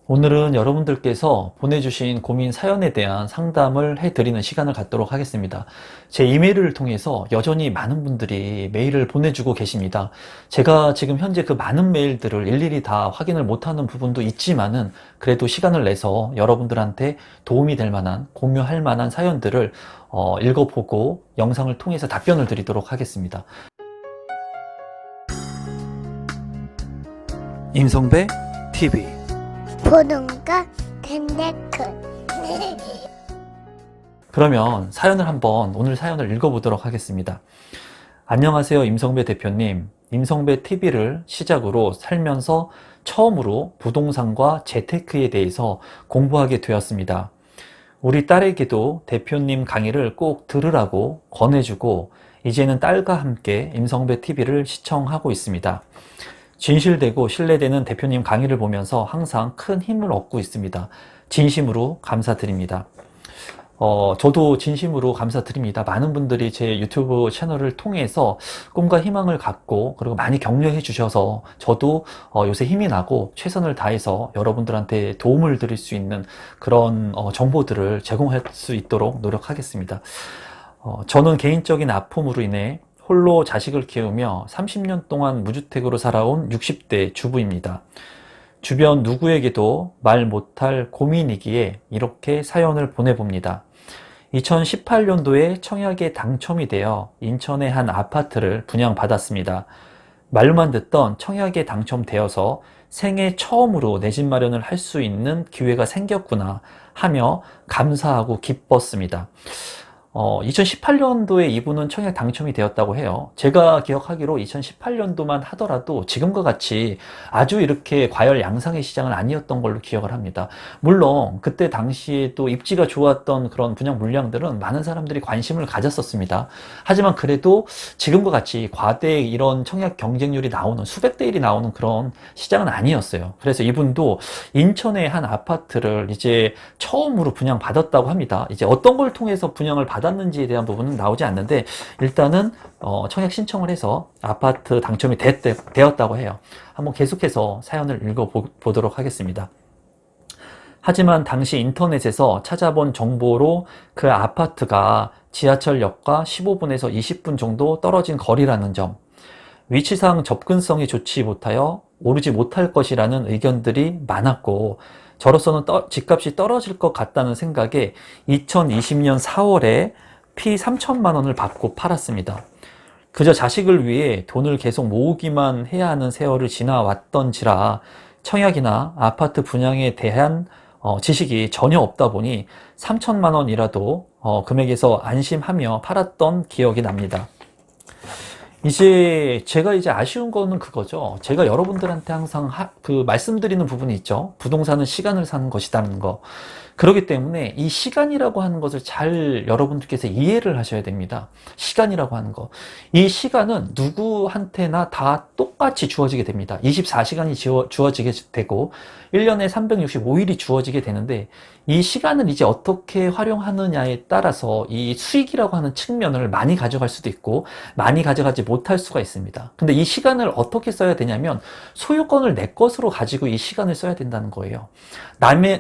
오늘은 여러분들께서 보내주신 고민 사연에 대한 상담을 해드리는 시간을 갖도록 하겠습니다. 제 이메일을 통해서 여전히 많은 분들이 메일을 보내주고 계십니다. 제가 지금 현재 그 많은 메일들을 일일이 다 확인을 못하는 부분도 있지만은 그래도 시간을 내서 여러분들한테 도움이 될 만한, 공유할 만한 사연들을 읽어보고 영상을 통해서 답변을 드리도록 하겠습니다. 임성배 TV 보동과 덴데크. 그러면 오늘 사연을 읽어보도록 하겠습니다. 안녕하세요, 임성배 대표님. 임성배 TV를 시작으로 살면서 처음으로 부동산과 재테크에 대해서 공부하게 되었습니다. 우리 딸에게도 대표님 강의를 꼭 들으라고 권해주고 이제는 딸과 함께 임성배 TV를 시청하고 있습니다. 진실되고 신뢰되는 대표님 강의를 보면서 항상 큰 힘을 얻고 있습니다. 진심으로 감사드립니다. 저도 진심으로 감사드립니다. 많은 분들이 제 유튜브 채널을 통해서 꿈과 희망을 갖고 그리고 많이 격려해 주셔서 저도 요새 힘이 나고 최선을 다해서 여러분들한테 도움을 드릴 수 있는 그런 정보들을 제공할 수 있도록 노력하겠습니다. 저는 개인적인 아픔으로 인해 홀로 자식을 키우며 30년 동안 무주택으로 살아온 60대 주부입니다. 주변 누구에게도 말 못할 고민이기에 이렇게 사연을 보내봅니다. 2018년도에 청약에 당첨이 되어 인천의 한 아파트를 분양받았습니다. 말로만 듣던 청약에 당첨되어서 생애 처음으로 내 집 마련을 할 수 있는 기회가 생겼구나 하며 감사하고 기뻤습니다. 2018년도에 이분은 청약 당첨이 되었다고 해요. 제가 기억하기로 2018년도만 하더라도 지금과 같이 아주 이렇게 과열양상의 시장은 아니었던 걸로 기억을 합니다. 물론 그때 당시에 또 입지가 좋았던 그런 분양 물량들은 많은 사람들이 관심을 가졌었습니다. 하지만 그래도 지금과 같이 과대 이런 청약 경쟁률이 나오는 수백 대 1이 나오는 그런 시장은 아니었어요. 그래서 이분도 인천의 한 아파트를 이제 처음으로 분양받았다고 합니다. 이제 어떤 걸 통해서 분양을 받았는지에 대한 부분은 나오지 않는데 일단은 청약 신청을 해서 아파트 당첨이 되었다고 해요. 한번 계속해서 사연을 읽어보도록 하겠습니다. 하지만 당시 인터넷에서 찾아본 정보로 그 아파트가 지하철역과 15분에서 20분 정도 떨어진 거리라는 점, 위치상 접근성이 좋지 못하여 오르지 못할 것이라는 의견들이 많았고 저로서는 집값이 떨어질 것 같다는 생각에 2020년 4월에 피 3천만 원을 받고 팔았습니다. 그저 자식을 위해 돈을 계속 모으기만 해야 하는 세월을 지나왔던지라 청약이나 아파트 분양에 대한 지식이 전혀 없다 보니 3천만 원이라도 금액에서 안심하며 팔았던 기억이 납니다. 제가 아쉬운 거는 그거죠. 제가 여러분들한테 항상 말씀드리는 부분이 있죠. 부동산은 시간을 사는 것이라는 거. 그렇기 때문에 이 시간이라고 하는 것을 잘 여러분들께서 이해를 하셔야 됩니다. 시간이라고 하는 거. 이 시간은 누구한테나 다 똑같이 주어지게 됩니다. 24시간이 주어지게 되고 1년에 365일이 주어지게 되는데 이 시간을 이제 어떻게 활용하느냐에 따라서 이 수익이라고 하는 측면을 많이 가져갈 수도 있고 많이 가져가지 못할 수가 있습니다. 근데 이 시간을 어떻게 써야 되냐면 소유권을 내 것으로 가지고 이 시간을 써야 된다는 거예요.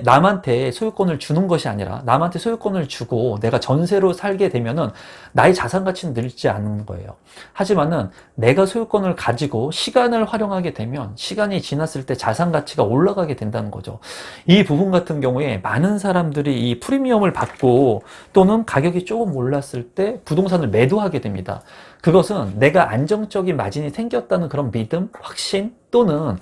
남한테 소유권을 주는 것이 아니라 남한테 소유권을 주고 내가 전세로 살게 되면은 나의 자산 가치는 늘지 않는 거예요. 하지만은 내가 소유권을 가지고 시간을 활용하게 되면 시간이 지났을 때 자산 가치가 올라가게 된다는 거죠. 이 부분 같은 경우에 많은 사람들이 이 프리미엄을 받고 또는 가격이 조금 올랐을 때 부동산을 매도하게 됩니다. 그것은 내가 안정적인 마진이 생겼다는 그런 믿음, 확신 또는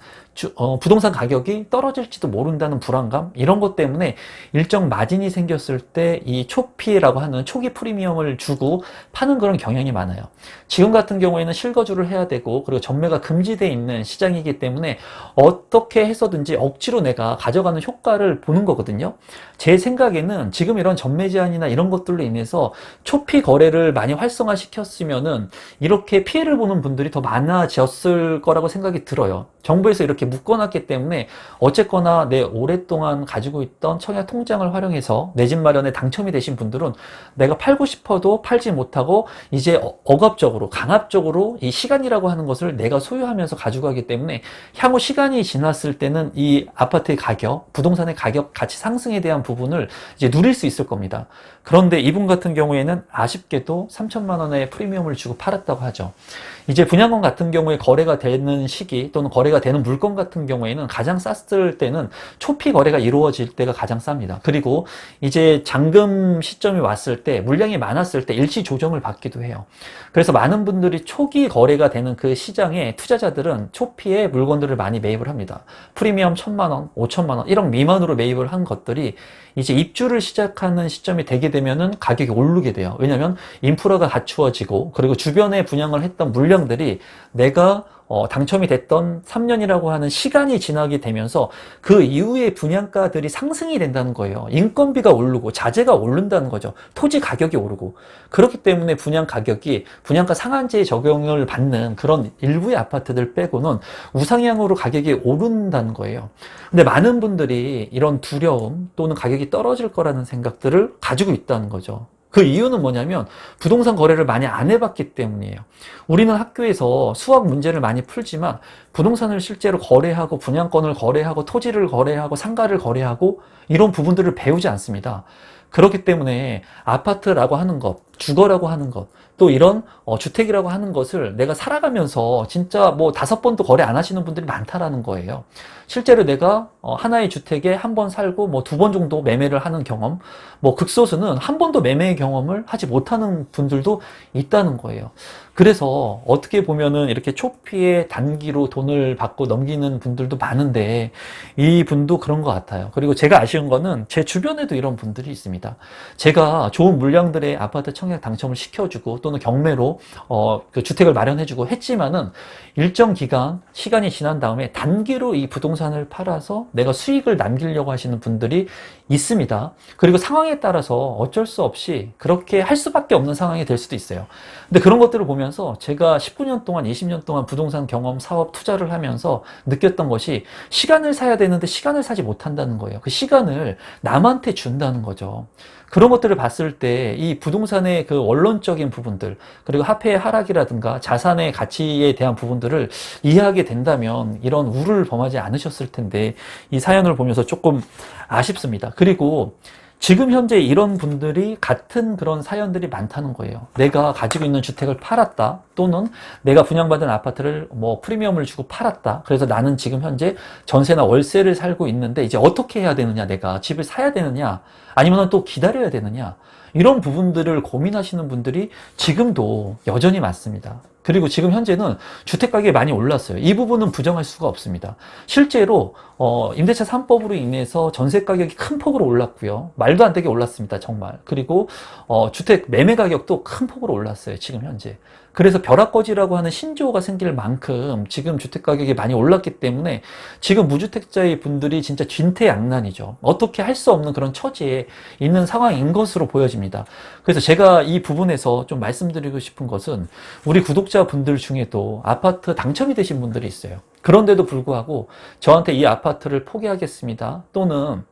부동산 가격이 떨어질지도 모른다는 불안감 이런 것 때문에 일정 마진이 생겼을 때 이 초피해라고 하는 초기 프리미엄을 주고 파는 그런 경향이 많아요. 지금 같은 경우에는 실거주를 해야 되고 그리고 전매가 금지되어 있는 시장이기 때문에 어떻게 해서든지 억지로 내가 가져가는 효과를 보는 거거든요. 제 생각에는 지금 이런 전매 제한이나 이런 것들로 인해서 초피 거래를 많이 활성화시켰으면은 이렇게 피해를 보는 분들이 더 많아졌을 거라고 생각이 들어요. 정부에서 이렇게 묶어놨기 때문에 어쨌거나 내 오랫동안 가지고 있던 청약 통장을 활용해서 내 집 마련에 당첨이 되신 분들은 내가 팔고 싶어도 팔지 못하고 이제 억압적으로 강압적으로 이 시간이라고 하는 것을 내가 소유하면서 가지고 가기 때문에 향후 시간이 지났을 때는 이 아파트의 가격, 부동산의 가격, 가치 상승에 대한 부분을 이제 누릴 수 있을 겁니다. 그런데 이분 같은 경우에는 아쉽게도 3천만 원의 프리미엄을 주고 팔았다고 하죠. 이제 분양권 같은 경우에 거래가 되는 시기 또는 거래가 되는 물건 같은 경우에는 가장 쌌을 때는 초피 거래가 이루어질 때가 가장 쌉니다. 그리고 이제 잔금 시점이 왔을 때 물량이 많았을 때 일시 조정을 받기도 해요. 그래서 많은 분들이 초기 거래가 되는 그 시장에 투자자들은 초피에 물건들을 많이 매입을 합니다. 프리미엄 1,000만 원, 5천만 원, 1억 미만으로 매입을 한 것들이 이제 입주를 시작하는 시점이 되게 되면은 가격이 오르게 돼요. 왜냐하면 인프라가 갖추어지고 그리고 주변에 분양을 했던 물량들이 내가 당첨이 됐던 3년이라고 하는 시간이 지나게 되면서 그 이후에 분양가들이 상승이 된다는 거예요. 인건비가 오르고 자재가 오른다는 거죠. 토지 가격이 오르고. 그렇기 때문에 분양 가격이 분양가 상한제 적용을 받는 그런 일부의 아파트들 빼고는 우상향으로 가격이 오른다는 거예요. 근데 많은 분들이 이런 두려움 또는 가격이 떨어질 거라는 생각들을 가지고 있다는 거죠. 그 이유는 뭐냐면 부동산 거래를 많이 안 해봤기 때문이에요. 우리는 학교에서 수학 문제를 많이 풀지만 부동산을 실제로 거래하고 분양권을 거래하고 토지를 거래하고 상가를 거래하고 이런 부분들을 배우지 않습니다. 그렇기 때문에 아파트라고 하는 것, 주거라고 하는 것, 또 이런 주택이라고 하는 것을 내가 살아가면서 진짜 뭐 5번도 거래 안 하시는 분들이 많다라는 거예요. 실제로 내가 하나의 주택에 한 번 살고 뭐 2번 정도 매매를 하는 경험, 뭐 극소수는 한 번도 매매 경험을 하지 못하는 분들도 있다는 거예요. 그래서 어떻게 보면은 이렇게 초피에 단기로 돈을 받고 넘기는 분들도 많은데 이 분도 그런 것 같아요. 그리고 제가 아쉬운 거는 제 주변에도 이런 분들이 있습니다. 제가 좋은 물량들의 아파트 청약 당첨을 시켜주고 또는 경매로 그 주택을 마련해주고 했지만은 일정 기간 시간이 지난 다음에 단기로 이 부동산을 팔아서 내가 수익을 남기려고 하시는 분들이 있습니다. 그리고 상황에 따라서 어쩔 수 없이 그렇게 할 수밖에 없는 상황이 될 수도 있어요. 근데 그런 것들을 보면서 제가 19년 동안 20년 동안 부동산 경험 사업 투자를 하면서 느꼈던 것이 시간을 사야 되는데 시간을 사지 못한다는 거예요. 그 시간을 남한테 준다는 거죠. 그런 것들을 봤을 때 이 부동산의 그 원론적인 부분들 그리고 화폐의 하락이라든가 자산의 가치에 대한 부분들을 이해하게 된다면 이런 우를 범하지 않으셨을 텐데 이 사연을 보면서 조금 아쉽습니다. 그리고 지금 현재 이런 분들이 같은 그런 사연들이 많다는 거예요. 내가 가지고 있는 주택을 팔았다 또는 내가 분양받은 아파트를 뭐 프리미엄을 주고 팔았다. 그래서 나는 지금 현재 전세나 월세를 살고 있는데 이제 어떻게 해야 되느냐, 내가 집을 사야 되느냐 아니면 또 기다려야 되느냐, 이런 부분들을 고민하시는 분들이 지금도 여전히 많습니다. 그리고 지금 현재는 주택 가격이 많이 올랐어요. 이 부분은 부정할 수가 없습니다. 실제로 임대차 3법으로 인해서 전세 가격이 큰 폭으로 올랐고요. 말도 안 되게 올랐습니다. 정말. 그리고 주택 매매 가격도 큰 폭으로 올랐어요. 지금 현재. 그래서 벼락거지라고 하는 신조어가 생길 만큼 지금 주택 가격이 많이 올랐기 때문에 지금 무주택자의 분들이 진짜 진퇴양난이죠. 어떻게 할 수 없는 그런 처지에 있는 상황인 것으로 보여집니다. 그래서 제가 이 부분에서 좀 말씀드리고 싶은 것은 우리 구독자분들 중에도 아파트 당첨이 되신 분들이 있어요. 그런데도 불구하고 저한테 이 아파트를 포기하겠습니다. 또는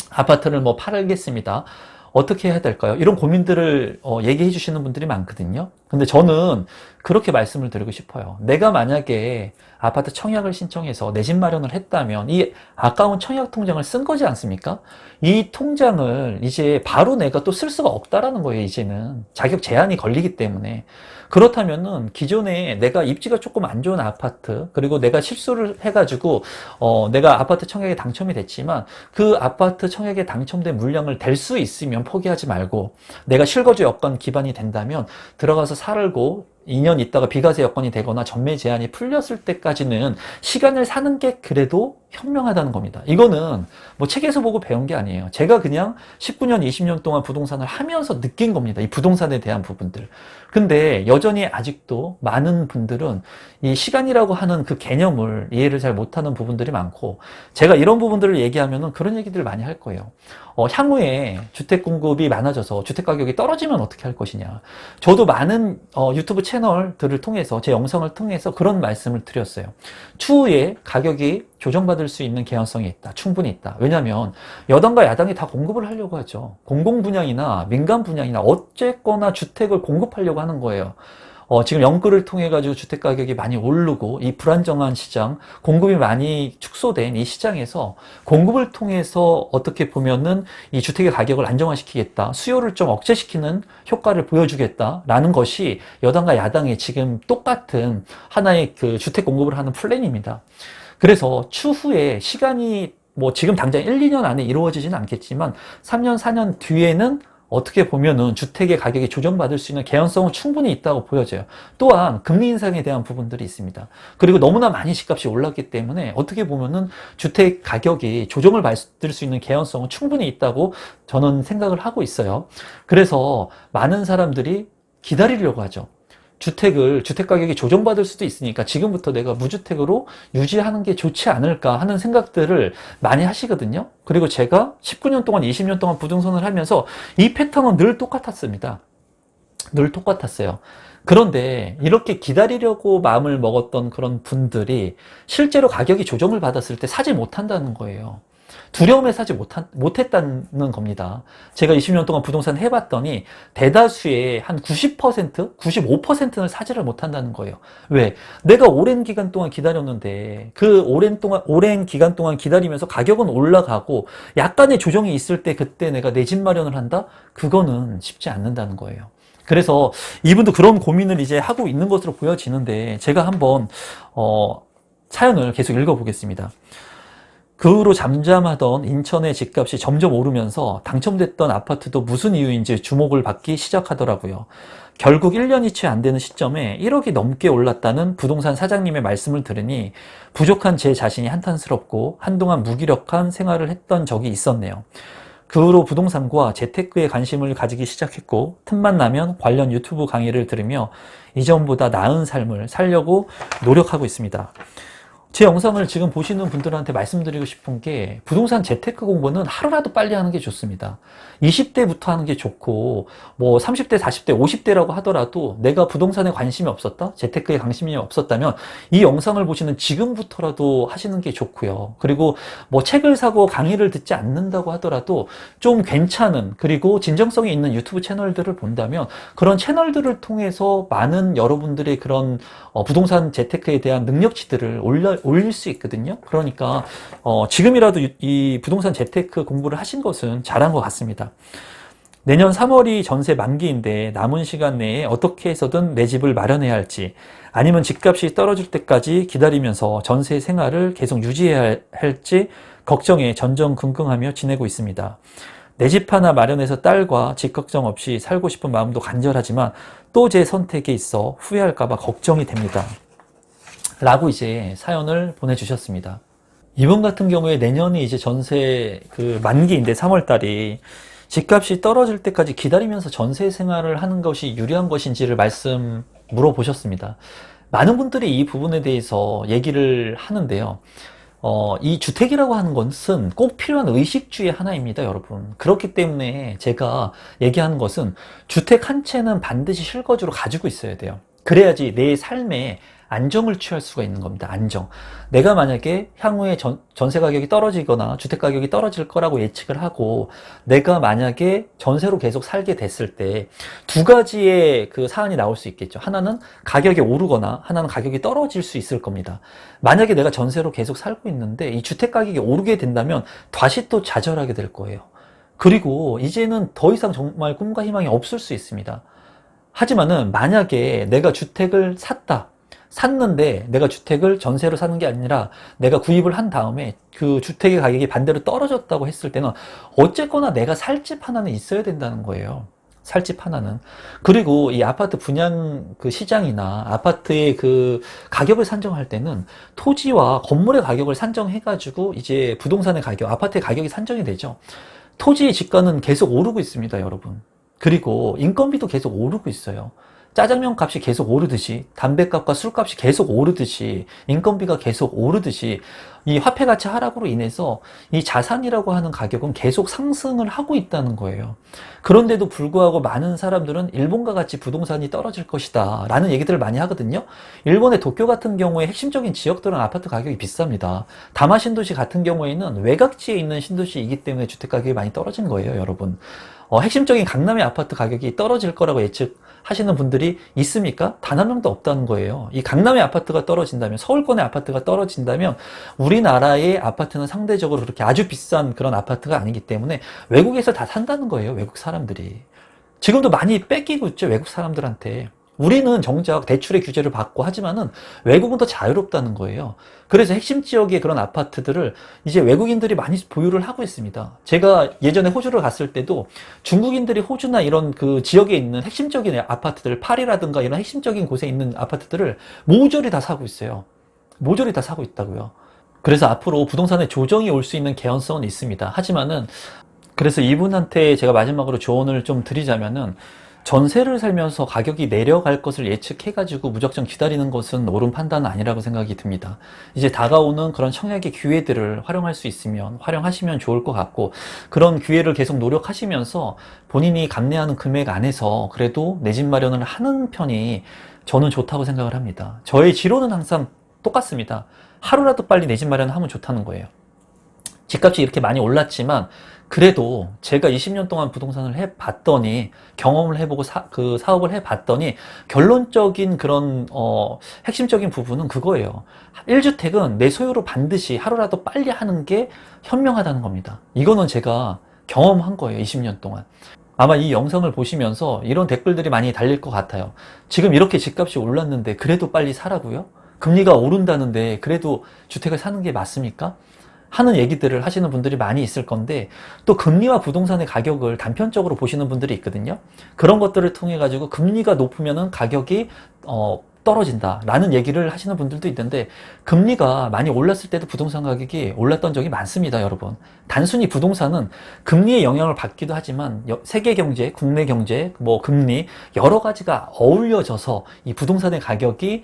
아파트를 뭐 팔겠습니다. 어떻게 해야 될까요? 이런 고민들을 얘기해 주시는 분들이 많거든요. 근데 저는 그렇게 말씀을 드리고 싶어요. 내가 만약에 아파트 청약을 신청해서 내 집 마련을 했다면 이 아까운 청약 통장을 쓴 거지 않습니까? 이 통장을 이제 바로 내가 또 쓸 수가 없다라는 거예요. 이제는 자격 제한이 걸리기 때문에. 그렇다면은 기존에 내가 입지가 조금 안 좋은 아파트, 그리고 내가 실수를 해가지고 내가 아파트 청약에 당첨이 됐지만 그 아파트 청약에 당첨된 물량을 댈 수 있으면 포기하지 말고, 내가 실거주 여건 기반이 된다면 들어가서 살고 2년 있다가 비과세 여건이 되거나 전매 제한이 풀렸을 때까지는 시간을 사는 게 그래도 현명하다는 겁니다. 이거는 뭐 책에서 보고 배운 게 아니에요. 제가 그냥 19년, 20년 동안 부동산을 하면서 느낀 겁니다. 이 부동산에 대한 부분들. 근데 여전히 아직도 많은 분들은 이 시간이라고 하는 그 개념을 이해를 잘 못하는 부분들이 많고, 제가 이런 부분들을 얘기하면은 그런 얘기들을 많이 할 거예요. 향후에 주택 공급이 많아져서 주택 가격이 떨어지면 어떻게 할 것이냐. 저도 많은 유튜브 채널들을 통해서, 제 영상을 통해서 그런 말씀을 드렸어요. 추후에 가격이 조정받을 수 있는 개연성이 있다. 충분히 있다. 왜냐하면 여당과 야당이 다 공급을 하려고 하죠. 공공 분양이나 민간 분양이나 어쨌거나 주택을 공급하려고 하는 거예요. 지금 영끌을 통해 가지고 주택 가격이 많이 오르고, 이 불안정한 시장, 공급이 많이 축소된 이 시장에서 공급을 통해서 어떻게 보면은 이 주택의 가격을 안정화시키겠다, 수요를 좀 억제시키는 효과를 보여주겠다라는 것이 여당과 야당의 지금 똑같은 하나의 그 주택 공급을 하는 플랜입니다. 그래서 추후에 시간이 뭐 지금 당장 1, 2년 안에 이루어지지는 않겠지만 3년, 4년 뒤에는 어떻게 보면은 주택의 가격이 조정받을 수 있는 개연성은 충분히 있다고 보여져요. 또한 금리 인상에 대한 부분들이 있습니다. 그리고 너무나 많이 집값이 올랐기 때문에 어떻게 보면은 주택 가격이 조정을 받을 수 있는 개연성은 충분히 있다고 저는 생각을 하고 있어요. 그래서 많은 사람들이 기다리려고 하죠. 주택 가격이 조정받을 수도 있으니까 지금부터 내가 무주택으로 유지하는 게 좋지 않을까 하는 생각들을 많이 하시거든요. 그리고 제가 19년 동안, 20년 동안 부동산을 하면서 이 패턴은 늘 똑같았습니다. 늘 똑같았어요. 그런데 이렇게 기다리려고 마음을 먹었던 그런 분들이 실제로 가격이 조정을 받았을 때 사지 못한다는 거예요. 두려움에 사지 못했다는 겁니다. 제가 20년 동안 부동산 해봤더니 대다수의 한 90%, 95%는 사지를 못한다는 거예요. 왜? 내가 오랜 기간 동안 기다렸는데 그 오랜 기간 동안 기다리면서 가격은 올라가고 약간의 조정이 있을 때 그때 내가 내 집 마련을 한다? 그거는 쉽지 않는다는 거예요. 그래서 이분도 그런 고민을 이제 하고 있는 것으로 보여지는데, 제가 한번 사연을 계속 읽어보겠습니다. 그 후로 잠잠하던 인천의 집값이 점점 오르면서 당첨됐던 아파트도 무슨 이유인지 주목을 받기 시작하더라고요. 결국 1년이 채 안 되는 시점에 1억이 넘게 올랐다는 부동산 사장님의 말씀을 들으니 부족한 제 자신이 한탄스럽고 한동안 무기력한 생활을 했던 적이 있었네요. 그 후로 부동산과 재테크에 관심을 가지기 시작했고, 틈만 나면 관련 유튜브 강의를 들으며 이전보다 나은 삶을 살려고 노력하고 있습니다. 제 영상을 지금 보시는 분들한테 말씀드리고 싶은 게, 부동산 재테크 공부는 하루라도 빨리 하는 게 좋습니다. 20대부터 하는 게 좋고, 뭐 30대, 40대, 50대라고 하더라도 내가 부동산에 관심이 없었다, 재테크에 관심이 없었다면 이 영상을 보시는 지금부터라도 하시는 게 좋고요. 그리고 뭐 책을 사고 강의를 듣지 않는다고 하더라도 좀 괜찮은, 그리고 진정성이 있는 유튜브 채널들을 본다면 그런 채널들을 통해서 많은 여러분들의 그런 부동산 재테크에 대한 능력치들을 올릴 수 있거든요. 그러니까 지금이라도 이 부동산 재테크 공부를 하신 것은 잘한 것 같습니다. 내년 3월이 전세 만기인데 남은 시간 내에 어떻게 해서든 내 집을 마련해야 할지, 아니면 집값이 떨어질 때까지 기다리면서 전세 생활을 계속 유지해야 할지 걱정에 전전긍긍하며 지내고 있습니다. 내 집 하나 마련해서 딸과 집 걱정 없이 살고 싶은 마음도 간절하지만 또 제 선택에 있어 후회할까봐 걱정이 됩니다. 라고 이제 사연을 보내주셨습니다. 이분 같은 경우에 내년이 이제 전세 그 만기인데 3월달이 집값이 떨어질 때까지 기다리면서 전세 생활을 하는 것이 유리한 것인지를 물어보셨습니다. 많은 분들이 이 부분에 대해서 얘기를 하는데요. 이 주택이라고 하는 것은 꼭 필요한 의식주의 하나입니다, 여러분. 그렇기 때문에 제가 얘기하는 것은 주택 한 채는 반드시 실거주로 가지고 있어야 돼요. 그래야지 내 삶에 안정을 취할 수가 있는 겁니다. 안정. 내가 만약에 향후에 전세 가격이 떨어지거나 주택 가격이 떨어질 거라고 예측을 하고, 내가 만약에 전세로 계속 살게 됐을 때 두 가지의 그 사안이 나올 수 있겠죠. 하나는 가격이 오르거나 하나는 가격이 떨어질 수 있을 겁니다. 만약에 내가 전세로 계속 살고 있는데 이 주택 가격이 오르게 된다면 다시 또 좌절하게 될 거예요. 그리고 이제는 더 이상 정말 꿈과 희망이 없을 수 있습니다. 하지만은 만약에 내가 주택을 샀는데 내가 주택을 전세로 사는 게 아니라 내가 구입을 한 다음에 그 주택의 가격이 반대로 떨어졌다고 했을 때는 어쨌거나 내가 살 집 하나는 있어야 된다는 거예요. 살집 하나는. 그리고 이 아파트 분양 그 시장이나 아파트의 그 가격을 산정할 때는 토지와 건물의 가격을 산정해가지고 이제 부동산의 가격, 아파트의 가격이 산정이 되죠. 토지의 집가는 계속 오르고 있습니다, 여러분. 그리고 인건비도 계속 오르고 있어요. 짜장면 값이 계속 오르듯이, 담배값과 술값이 계속 오르듯이, 인건비가 계속 오르듯이, 이 화폐 가치 하락으로 인해서 이 자산이라고 하는 가격은 계속 상승을 하고 있다는 거예요. 그런데도 불구하고 많은 사람들은 일본과 같이 부동산이 떨어질 것이다 라는 얘기들을 많이 하거든요. 일본의 도쿄 같은 경우에 핵심적인 지역들은 아파트 가격이 비쌉니다. 다마 신도시 같은 경우에는 외곽지에 있는 신도시이기 때문에 주택 가격이 많이 떨어진 거예요, 여러분. 핵심적인 강남의 아파트 가격이 떨어질 거라고 예측하시는 분들이 있습니까? 단 한 명도 없다는 거예요. 이 강남의 아파트가 떨어진다면, 서울권의 아파트가 떨어진다면 우리나라의 아파트는 상대적으로 그렇게 아주 비싼 그런 아파트가 아니기 때문에 외국에서 다 산다는 거예요, 외국 사람들이. 지금도 많이 뺏기고 있죠, 외국 사람들한테. 우리는 정작 대출의 규제를 받고 하지만은 외국은 더 자유롭다는 거예요. 그래서 핵심 지역의 그런 아파트들을 이제 외국인들이 많이 보유를 하고 있습니다. 제가 예전에 호주를 갔을 때도 중국인들이 호주나 이런 그 지역에 있는 핵심적인 아파트들, 파리라든가 이런 핵심적인 곳에 있는 아파트들을 모조리 다 사고 있어요. 모조리 다 사고 있다고요. 그래서 앞으로 부동산에 조정이 올 수 있는 개연성은 있습니다. 하지만은 그래서 이분한테 제가 마지막으로 조언을 좀 드리자면은 전세를 살면서 가격이 내려갈 것을 예측해가지고 무작정 기다리는 것은 옳은 판단은 아니라고 생각이 듭니다. 이제 다가오는 그런 청약의 기회들을 활용할 수 있으면 활용하시면 좋을 것 같고, 그런 기회를 계속 노력하시면서 본인이 감내하는 금액 안에서 그래도 내 집 마련을 하는 편이 저는 좋다고 생각을 합니다. 저의 지론은 항상 똑같습니다. 하루라도 빨리 내 집 마련하면 좋다는 거예요. 집값이 이렇게 많이 올랐지만 그래도 제가 20년 동안 부동산을 해봤더니, 경험을 해보고 그 사업을 해봤더니 결론적인 그런 핵심적인 부분은 그거예요. 1주택은 내 소유로 반드시 하루라도 빨리 하는 게 현명하다는 겁니다. 이거는 제가 경험한 거예요, 20년 동안. 아마 이 영상을 보시면서 이런 댓글들이 많이 달릴 것 같아요. 지금 이렇게 집값이 올랐는데 그래도 빨리 사라고요? 금리가 오른다는데 그래도 주택을 사는 게 맞습니까? 하는 얘기들을 하시는 분들이 많이 있을 건데, 또 금리와 부동산의 가격을 단편적으로 보시는 분들이 있거든요. 그런 것들을 통해 가지고 금리가 높으면은 가격이 떨어진다 라는 얘기를 하시는 분들도 있는데, 금리가 많이 올랐을 때도 부동산 가격이 올랐던 적이 많습니다, 여러분. 단순히 부동산은 금리의 영향을 받기도 하지만 세계 경제, 국내 경제, 뭐 금리 여러 가지가 어울려져서 이 부동산의 가격이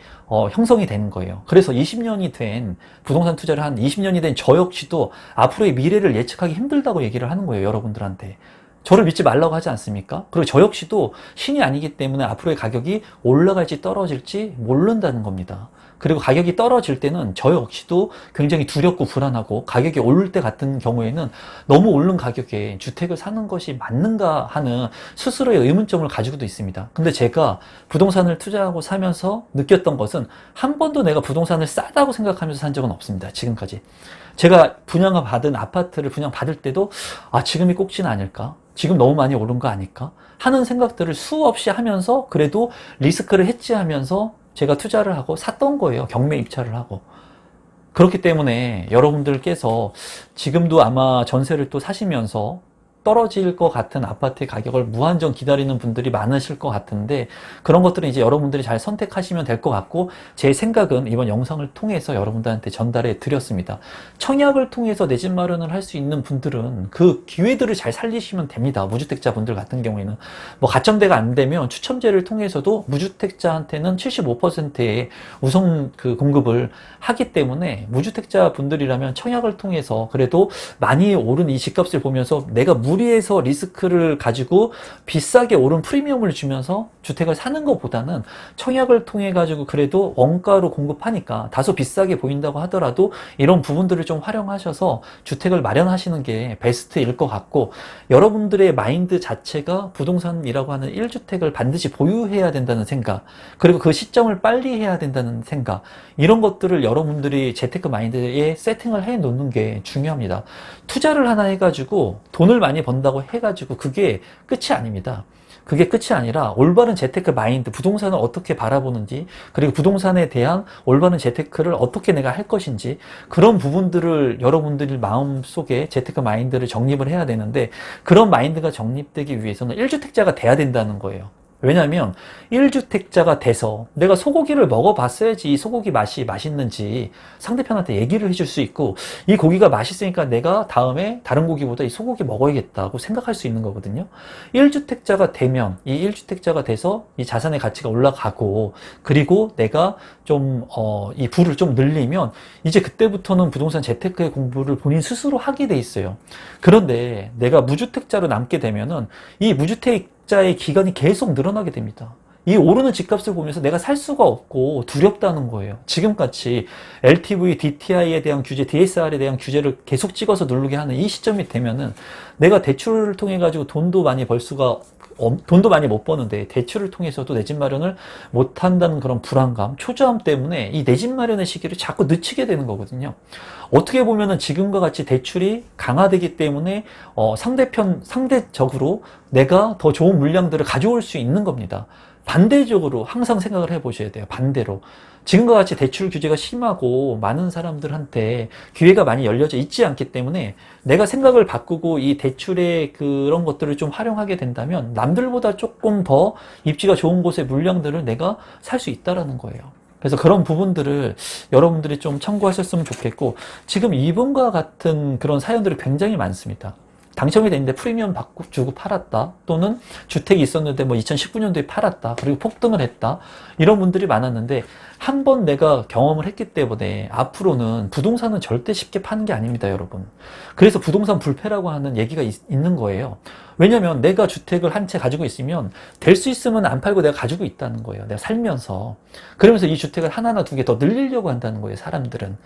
형성이 되는 거예요. 그래서 20년이 된 부동산 투자를 한 20년이 된 저 역시도 앞으로의 미래를 예측하기 힘들다고 얘기를 하는 거예요, 여러분들한테. 저를 믿지 말라고 하지 않습니까? 그리고 저 역시도 신이 아니기 때문에 앞으로의 가격이 올라갈지 떨어질지 모른다는 겁니다. 그리고 가격이 떨어질 때는 저 역시도 굉장히 두렵고 불안하고, 가격이 오를 때 같은 경우에는 너무 오른 가격에 주택을 사는 것이 맞는가 하는 스스로의 의문점을 가지고도 있습니다. 근데 제가 부동산을 투자하고 사면서 느꼈던 것은 한 번도 내가 부동산을 싸다고 생각하면서 산 적은 없습니다, 지금까지. 제가 분양받은 아파트를 분양받을 때도 지금이 꼭지는 아닐까? 지금 너무 많이 오른 거 아닐까? 하는 생각들을 수없이 하면서 그래도 리스크를 해지하면서 제가 투자를 하고 샀던 거예요. 경매 입찰을 하고. 그렇기 때문에 여러분들께서 지금도 아마 전세를 또 사시면서 떨어질 것 같은 아파트의 가격을 무한정 기다리는 분들이 많으실 것 같은데, 그런 것들은 이제 여러분들이 잘 선택하시면 될 것 같고, 제 생각은 이번 영상을 통해서 여러분들한테 전달해 드렸습니다. 청약을 통해서 내 집 마련을 할 수 있는 분들은 그 기회들을 잘 살리시면 됩니다. 무주택자 분들 같은 경우에는 뭐 가점대가 안 되면 추첨제를 통해서도 무주택자한테는 75%의 우선 그 공급을 하기 때문에, 무주택자 분들이라면 청약을 통해서 그래도 많이 오른 이 집값을 보면서 내가 무리해서 리스크를 가지고 비싸게 오른 프리미엄을 주면서 주택을 사는 것보다는 청약을 통해 가지고 그래도 원가로 공급하니까 다소 비싸게 보인다고 하더라도 이런 부분들을 좀 활용하셔서 주택을 마련하시는 게 베스트일 것 같고, 여러분들의 마인드 자체가 부동산이라고 하는 1주택을 반드시 보유해야 된다는 생각, 그리고 그 시점을 빨리 해야 된다는 생각, 이런 것들을 여러분들이 재테크 마인드에 세팅을 해 놓는 게 중요합니다. 투자를 하나 해가지고 돈을 많이 번다고 해가지고 그게 끝이 아닙니다. 그게 끝이 아니라 올바른 재테크 마인드, 부동산을 어떻게 바라보는지, 그리고 부동산에 대한 올바른 재테크를 어떻게 내가 할 것인지, 그런 부분들을 여러분들이 마음속에 재테크 마인드를 정립을 해야 되는데, 그런 마인드가 정립되기 위해서는 1주택자가 돼야 된다는 거예요. 왜냐하면 1주택자가 돼서 내가 소고기를 먹어봤어야지 이 소고기 맛이 맛있는지 상대편한테 얘기를 해줄 수 있고, 이 고기가 맛있으니까 내가 다음에 다른 고기보다 이 소고기 먹어야겠다고 생각할 수 있는 거거든요. 1주택자가 되면, 이 1주택자가 돼서 이 자산의 가치가 올라가고, 그리고 내가 좀 이 부를 좀 늘리면 이제 그때부터는 부동산 재테크의 공부를 본인 스스로 하게 돼 있어요. 그런데 내가 무주택자로 남게 되면은 이 무주택자의 기간이 계속 늘어나게 됩니다. 이 오르는 집값을 보면서 내가 살 수가 없고 두렵다는 거예요. 지금같이 LTV, DTI에 대한 규제, DSR에 대한 규제를 계속 찍어서 누르게 하는 이 시점이 되면은 내가 대출을 통해 가지고 돈도 많이 못 버는데 대출을 통해서도 내 집 마련을 못 한다는 그런 불안감, 초조함 때문에 이 내 집 마련의 시기를 자꾸 늦추게 되는 거거든요. 어떻게 보면은 지금과 같이 대출이 강화되기 때문에 상대적으로 내가 더 좋은 물량들을 가져올 수 있는 겁니다. 반대적으로 항상 생각을 해보셔야 돼요. 반대로. 지금과 같이 대출 규제가 심하고 많은 사람들한테 기회가 많이 열려져 있지 않기 때문에 내가 생각을 바꾸고 이 대출의 그런 것들을 좀 활용하게 된다면 남들보다 조금 더 입지가 좋은 곳의 물량들을 내가 살 수 있다라는 거예요. 그래서 그런 부분들을 여러분들이 좀 참고하셨으면 좋겠고, 지금 이분과 같은 그런 사연들이 굉장히 많습니다. 당첨이 됐는데 프리미엄 받고 주고 팔았다, 또는 주택이 있었는데 뭐 2019년도에 팔았다, 그리고 폭등을 했다, 이런 분들이 많았는데, 한 번 내가 경험을 했기 때문에 앞으로는 부동산은 절대 쉽게 파는 게 아닙니다, 여러분. 그래서 부동산 불패라고 하는 얘기가 있는 거예요. 왜냐면 내가 주택을 한 채 가지고 있으면 될 수 있으면 안 팔고 내가 가지고 있다는 거예요. 내가 살면서. 그러면서 이 주택을 하나나 두 개 더 늘리려고 한다는 거예요, 사람들은.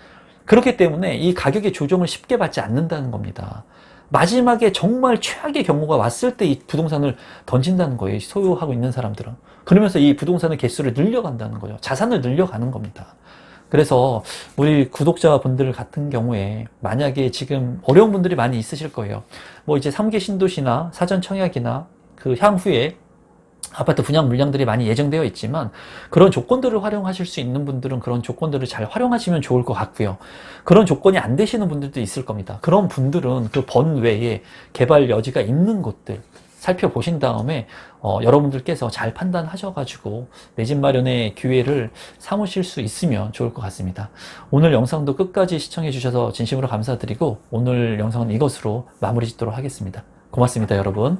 그렇기 때문에 이 가격의 조정을 쉽게 받지 않는다는 겁니다. 마지막에 정말 최악의 경우가 왔을 때 이 부동산을 던진다는 거예요, 소유하고 있는 사람들은. 그러면서 이 부동산의 개수를 늘려간다는 거예요. 자산을 늘려가는 겁니다. 그래서 우리 구독자분들 같은 경우에 만약에 지금 어려운 분들이 많이 있으실 거예요. 뭐 이제 3기 신도시나 사전 청약이나 그 향후에 아파트 분양 물량들이 많이 예정되어 있지만, 그런 조건들을 활용하실 수 있는 분들은 그런 조건들을 잘 활용하시면 좋을 것 같고요. 그런 조건이 안 되시는 분들도 있을 겁니다. 그런 분들은 그 번외에 개발 여지가 있는 곳들 살펴보신 다음에 여러분들께서 잘 판단하셔가지고 내 집 마련의 기회를 삼으실 수 있으면 좋을 것 같습니다. 오늘 영상도 끝까지 시청해 주셔서 진심으로 감사드리고, 오늘 영상은 이것으로 마무리 짓도록 하겠습니다. 고맙습니다, 여러분.